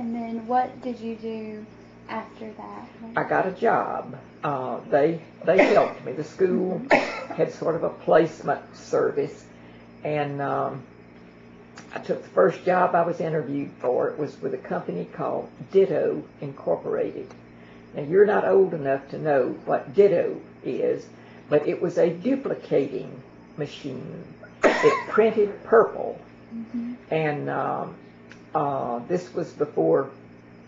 And then what did you do after that? I got a job. They helped me. The school had sort of a placement service, and I took the first job I was interviewed for. It was with a company called Ditto Incorporated. Now, you're not old enough to know what Ditto is, but it was a duplicating machine. It printed purple, and this was before,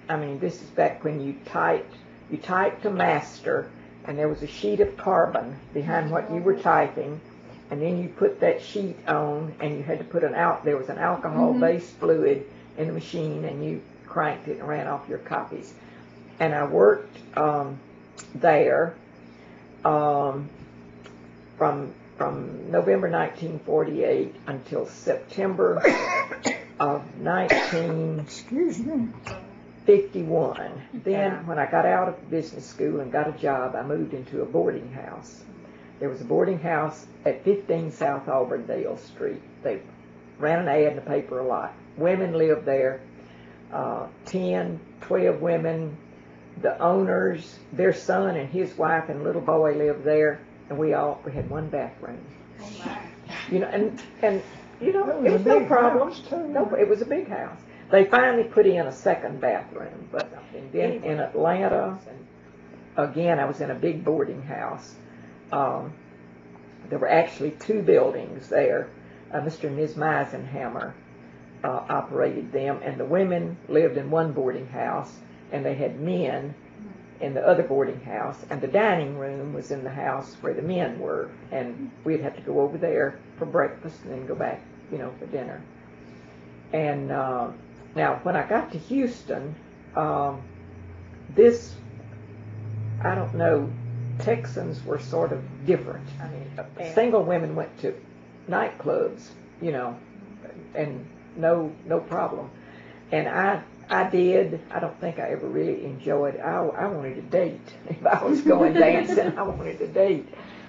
this is back when you typed to master, and there was a sheet of carbon behind what you were typing, and then you put that sheet on, and you had to put there was an alcohol-based fluid in the machine, and you cranked it and ran off your copies. And I worked there from November 1948 until September of 1951. Then, when I got out of business school and got a job, I moved into a boarding house. There was a boarding house at 15 South Auburndale Street. They ran an ad in the paper a lot. Women lived there, 10, 12 women. The owners, their son and his wife and little boy lived there, and we had one bathroom. And it was no problem. No, it was a big house. They finally put in a second bathroom, but then in Atlanta, again, I was in a big boarding house. There were actually two buildings there. Mr. and Ms. Meisenhammer operated them, and the women lived in one boarding house, and they had men in the other boarding house, and the dining room was in the house where the men were, and we'd have to go over there for breakfast and then go back, for dinner. And now, when I got to Houston, I don't know, Texans were sort of different. Single women went to nightclubs, and no problem. And I did. I don't think I ever really enjoyed it. I wanted to date. If I was going dancing, I wanted to date.